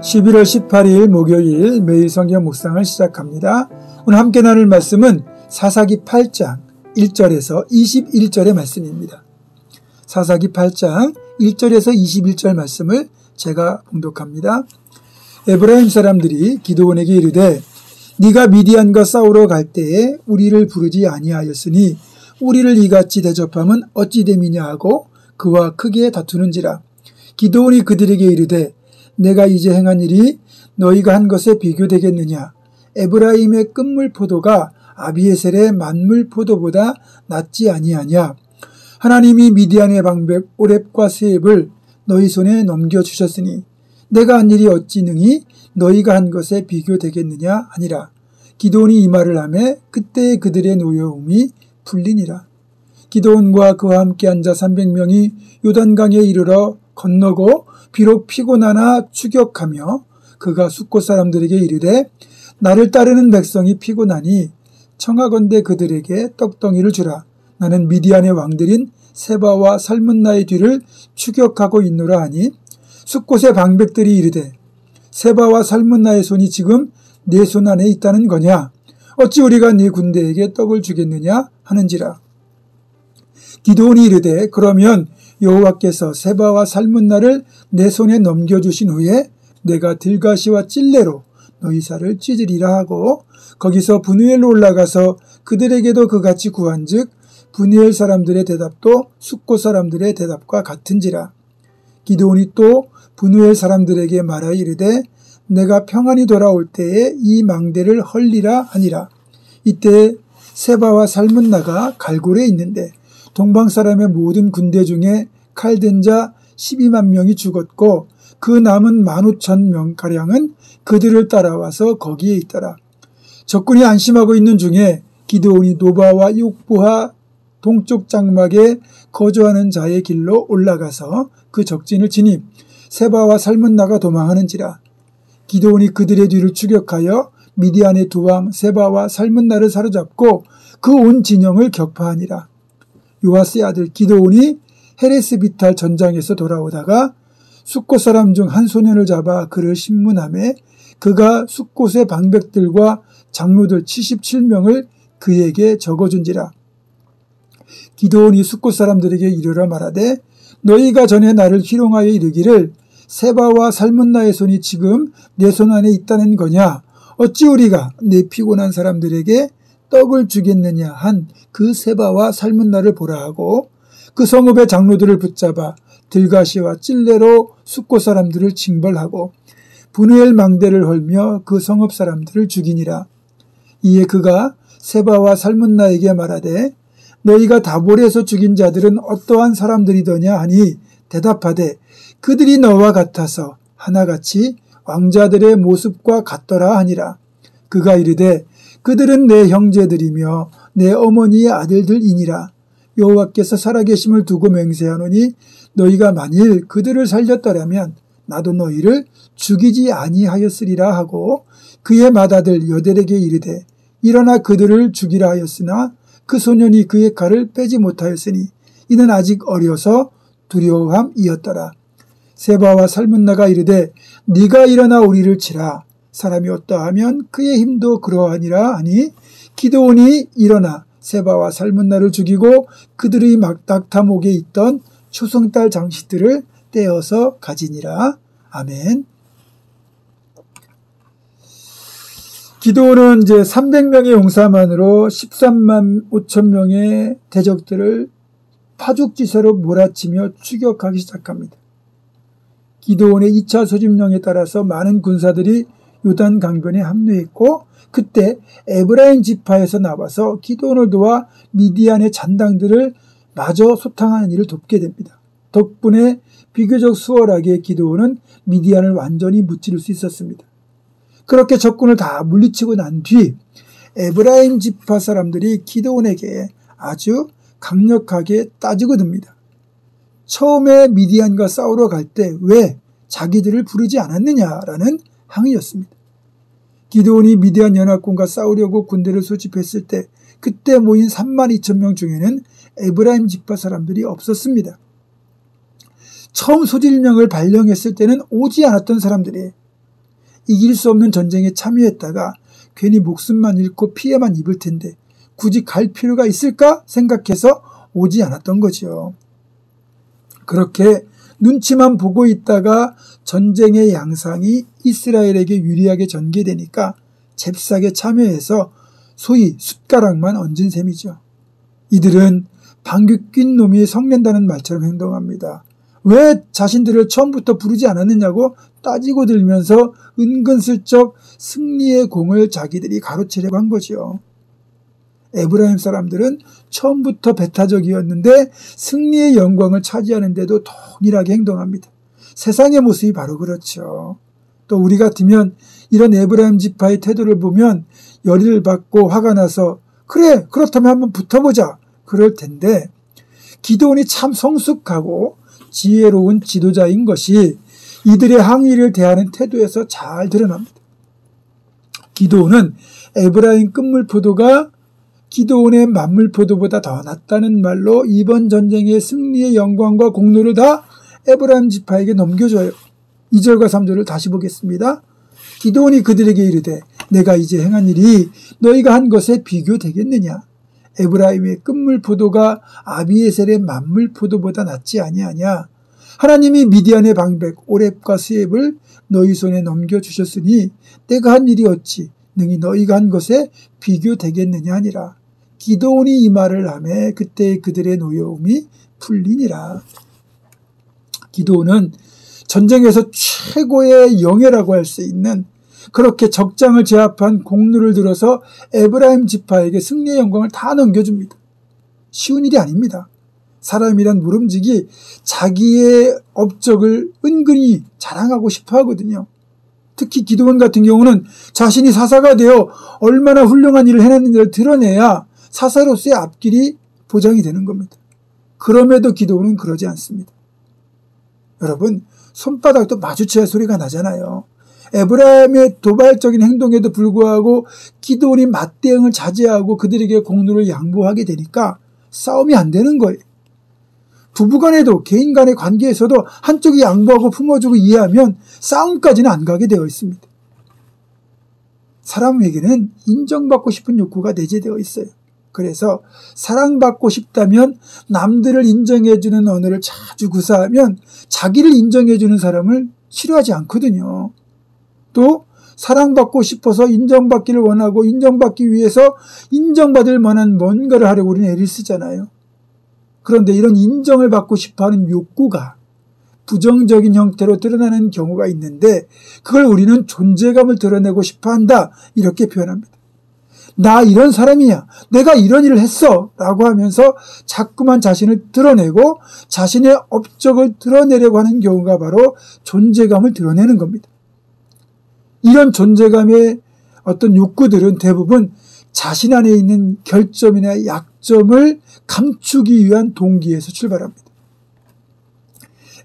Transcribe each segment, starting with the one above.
11월 18일 목요일 매일 성경 묵상을 시작합니다. 오늘 함께 나눌 말씀은 사사기 8장 1절에서 21절의 말씀입니다. 사사기 8장 1절에서 21절 말씀을 제가 봉독합니다. 에브라임 사람들이 기드온에게 이르되 네가 미디안과 싸우러 갈 때에 우리를 부르지 아니하였으니 우리를 이같이 대접함은 어찌 됨이냐 하고 그와 크게 다투는지라. 기드온이 그들에게 이르되 내가 이제 행한 일이 너희가 한 것에 비교되겠느냐. 에브라임의 끝물 포도가 아비에셀의 만물 포도보다 낫지 아니하냐. 하나님이 미디안의 방백 오렙과 세heb을 너희 손에 넘겨주셨으니 내가 한 일이 어찌 능히 너희가 한 것에 비교되겠느냐 하니라. 기드온이 이 말을 하매 그때 그들의 노여움이 풀리니라. 기드온과 그와 함께 앉아 300명이 요단강에 이르러 건너고 비록 피곤하나 추격하며 그가 숫곳 사람들에게 이르되 나를 따르는 백성이 피곤하니 청하건대 그들에게 떡덩이를 주라. 나는 미디안의 왕들인 세바와 살문나의 뒤를 추격하고 있노라 하니 숫곳의 방백들이 이르되 세바와 살문나의 손이 지금 내 손 안에 있다는 거냐. 어찌 우리가 네 군대에게 떡을 주겠느냐 하는지라. 기드온이 이르되 그러면 여호와께서 세바와 살문나를 내 손에 넘겨주신 후에 내가 들가시와 찔레로 너희 살을 찢으리라 하고 거기서 브누엘로 올라가서 그들에게도 그같이 구한즉 브누엘 사람들의 대답도 숫곳 사람들의 대답과 같은지라. 기드온이 또 브누엘 사람들에게 말하여 이르되 내가 평안히 돌아올 때에 이 망대를 헐리라 하니라. 이때 세바와 살문나가 갈골에 있는데 동방 사람의 모든 군대 중에 칼든 자 12만 명이 죽었고 그 남은 15,000명가량은 그들을 따라와서 거기에 있더라. 적군이 안심하고 있는 중에 기드온이 노바와 욕보하 동쪽 장막에 거주하는 자의 길로 올라가서 그 적진을 치니 세바와 살문나가 도망하는지라. 기드온이 그들의 뒤를 추격하여 미디안의 두 왕 세바와 살문나를 사로잡고 그 온 진영을 격파하니라. 요아스의 아들 기드온이 헤레스비탈 전장에서 돌아오다가 숫곳 사람 중 한 소년을 잡아 그를 신문하매 그가 숫곳의 방백들과 장로들 77명을 그에게 적어준지라. 기드온이 숫곳 사람들에게 이르러 말하되 너희가 전에 나를 희롱하여 이르기를 세바와 살문나의 손이 지금 내 손 안에 있다는 거냐. 어찌 우리가 내 피곤한 사람들에게 떡을 주겠느냐 한 그 세바와 살문나를 보라 하고 그 성읍의 장로들을 붙잡아 들가시와 찔레로 숫곳 사람들을 징벌하고 브누엘 망대를 헐며 그 성읍 사람들을 죽이니라. 이에 그가 세바와 살문나에게 말하되 너희가 다볼에서 죽인 자들은 어떠한 사람들이더냐 하니 대답하되 그들이 너와 같아서 하나같이 왕자들의 모습과 같더라 하니라. 그가 이르되 그들은 내 형제들이며 내 어머니의 아들들이니라. 여호와께서 살아계심을 두고 맹세하노니 너희가 만일 그들을 살렸더라면 나도 너희를 죽이지 아니하였으리라 하고 그의 맏아들 여델에게 이르되 일어나 그들을 죽이라 하였으나 그 소년이 그의 칼을 빼지 못하였으니 이는 아직 어려서 두려움이었더라. 세바와 살문나가 이르되 네가 일어나 우리를 치라. 사람이 어떠하면 그의 힘도 그러하니라 하니 기드온이 일어나 세바와 살문나를 죽이고 그들의 낙타목에 있던 초승달 장식들을 떼어서 가지니라. 아멘. 기드온은 이제 300명의 용사만으로 13만 5천 명의 대적들을 파죽지세로 몰아치며 추격하기 시작합니다. 기드온의 2차 소집령에 따라서 많은 군사들이 요단 강변에 합류했고 그때 에브라임 지파에서 나와서 기드온을 도와 미디안의 잔당들을 마저 소탕하는 일을 돕게 됩니다. 덕분에 비교적 수월하게 기드온은 미디안을 완전히 무찌를 수 있었습니다. 그렇게 적군을 다 물리치고 난 뒤 에브라임 지파 사람들이 기드온에게 아주 강력하게 따지고 듭니다. 처음에 미디안과 싸우러 갈 때 왜 자기들을 부르지 않았느냐라는 항의였습니다. 기드온이 미디안 연합군과 싸우려고 군대를 소집했을 때 그때 모인 32,000명 중에는 에브라임 지파 사람들이 없었습니다. 처음 소집령을 발령했을 때는 오지 않았던 사람들이 이길 수 없는 전쟁에 참여했다가 괜히 목숨만 잃고 피해만 입을 텐데 굳이 갈 필요가 있을까 생각해서 오지 않았던 거죠. 그렇게 눈치만 보고 있다가 전쟁의 양상이 이스라엘에게 유리하게 전개되니까 잽싸게 참여해서 소위 숟가락만 얹은 셈이죠. 이들은 방귀 낀 놈이 성낸다는 말처럼 행동합니다. 왜 자신들을 처음부터 부르지 않았느냐고 따지고 들면서 은근슬쩍 승리의 공을 자기들이 가로채려고 한 거죠. 에브라임 사람들은 처음부터 배타적이었는데 승리의 영광을 차지하는데도 동일하게 행동합니다. 세상의 모습이 바로 그렇죠. 또 우리 같으면 이런 에브라임 지파의 태도를 보면 열의를 받고 화가 나서 그래 그렇다면 한번 붙어보자 그럴 텐데 기드온이 참 성숙하고 지혜로운 지도자인 것이 이들의 항의를 대하는 태도에서 잘 드러납니다. 기드온은 에브라임 끝물포도가 기드온의 만물포도보다 더 낫다는 말로 이번 전쟁의 승리의 영광과 공로를 다 에브라임 지파에게 넘겨줘요. 2절과 3절을 다시 보겠습니다. 기드온이 그들에게 이르되 내가 이제 행한 일이 너희가 한 것에 비교되겠느냐. 에브라임의 끝물포도가 아비에셀의 만물포도보다 낫지 아니하냐. 하나님이 미디안의 방백 오렙과 스웹을 너희 손에 넘겨주셨으니 내가 한 일이 어찌 능히 너희가 한 것에 비교되겠느냐 하니라. 기드온이 이 말을 하매 그때 그들의 노여움이 풀리니라. 기드온은 전쟁에서 최고의 영예라고 할 수 있는 그렇게 적장을 제압한 공로를 들어서 에브라임 지파에게 승리의 영광을 다 넘겨줍니다. 쉬운 일이 아닙니다. 사람이란 모름지기 자기의 업적을 은근히 자랑하고 싶어 하거든요. 특히 기드온 같은 경우는 자신이 사사가 되어 얼마나 훌륭한 일을 해냈는지를 드러내야 사사로서의 앞길이 보장이 되는 겁니다. 그럼에도 기드온은 그러지 않습니다. 여러분, 손바닥도 마주쳐야 소리가 나잖아요. 에브라임의 도발적인 행동에도 불구하고 기드온이 맞대응을 자제하고 그들에게 공로를 양보하게 되니까 싸움이 안 되는 거예요. 부부간에도 개인 간의 관계에서도 한쪽이 양보하고 품어주고 이해하면 싸움까지는 안 가게 되어 있습니다. 사람에게는 인정받고 싶은 욕구가 내재되어 있어요. 그래서 사랑받고 싶다면 남들을 인정해주는 언어를 자주 구사하면 자기를 인정해주는 사람을 싫어하지 않거든요. 또 사랑받고 싶어서 인정받기를 원하고 인정받기 위해서 인정받을 만한 뭔가를 하려고 우리는 애를 쓰잖아요. 그런데 이런 인정을 받고 싶어하는 욕구가 부정적인 형태로 드러나는 경우가 있는데 그걸 우리는 존재감을 드러내고 싶어한다 이렇게 표현합니다. 나 이런 사람이야. 내가 이런 일을 했어. 라고 하면서 자꾸만 자신을 드러내고 자신의 업적을 드러내려고 하는 경우가 바로 존재감을 드러내는 겁니다. 이런 존재감의 어떤 욕구들은 대부분 자신 안에 있는 결점이나 약점을 감추기 위한 동기에서 출발합니다.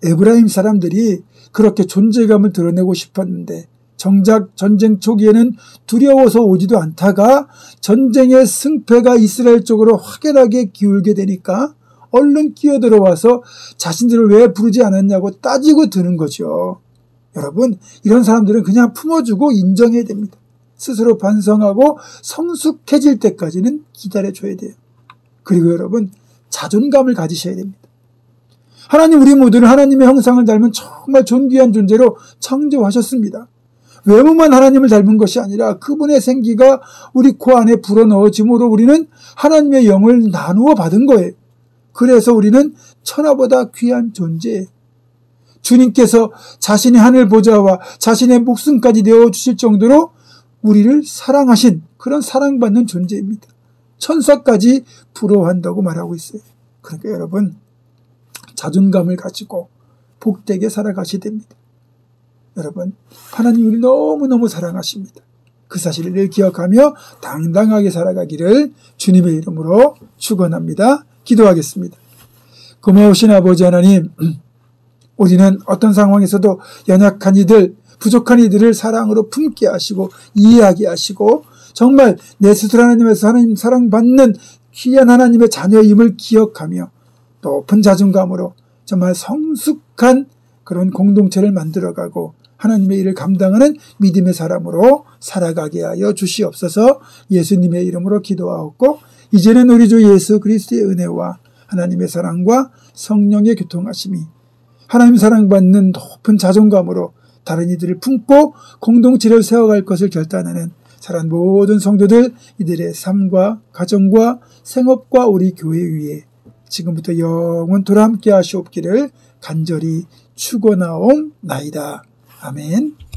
에브라임 사람들이 그렇게 존재감을 드러내고 싶었는데 정작 전쟁 초기에는 두려워서 오지도 않다가 전쟁의 승패가 이스라엘 쪽으로 확연하게 기울게 되니까 얼른 끼어들어와서 자신들을 왜 부르지 않았냐고 따지고 드는 거죠. 여러분, 이런 사람들은 그냥 품어주고 인정해야 됩니다. 스스로 반성하고 성숙해질 때까지는 기다려줘야 돼요. 그리고 여러분, 자존감을 가지셔야 됩니다. 하나님 우리 모두는 하나님의 형상을 닮은 정말 존귀한 존재로 창조하셨습니다. 외모만 하나님을 닮은 것이 아니라 그분의 생기가 우리 코 안에 불어넣어짐으로 우리는 하나님의 영을 나누어 받은 거예요. 그래서 우리는 천하보다 귀한 존재예요. 주님께서 자신의 하늘 보좌와 자신의 목숨까지 내어주실 정도로 우리를 사랑하신 그런 사랑받는 존재입니다. 천사까지 부러워한다고 말하고 있어요. 그러니까 여러분, 자존감을 가지고 복되게 살아가셔야 됩니다. 여러분, 하나님 우리 너무너무 사랑하십니다. 그 사실을 늘 기억하며 당당하게 살아가기를 주님의 이름으로 축원합니다. 기도하겠습니다. 고마우신 아버지 하나님, 우리는 어떤 상황에서도 연약한 이들, 부족한 이들을 사랑으로 품게 하시고 이해하게 하시고 정말 내 스스로 하나님에서 하나님 사랑받는 귀한 하나님의 자녀임을 기억하며 높은 자존감으로 정말 성숙한 그런 공동체를 만들어가고 하나님의 일을 감당하는 믿음의 사람으로 살아가게 하여 주시옵소서. 예수님의 이름으로 기도하옵고 이제는 우리 주 예수 그리스도의 은혜와 하나님의 사랑과 성령의 교통하심이 하나님 사랑받는 높은 자존감으로 다른 이들을 품고 공동체를 세워갈 것을 결단하는 사랑하는 모든 성도들, 이들의 삶과 가정과 생업과 우리 교회 위에 지금부터 영원토록 함께 하시옵기를 간절히 축원하옵나이다. 아멘.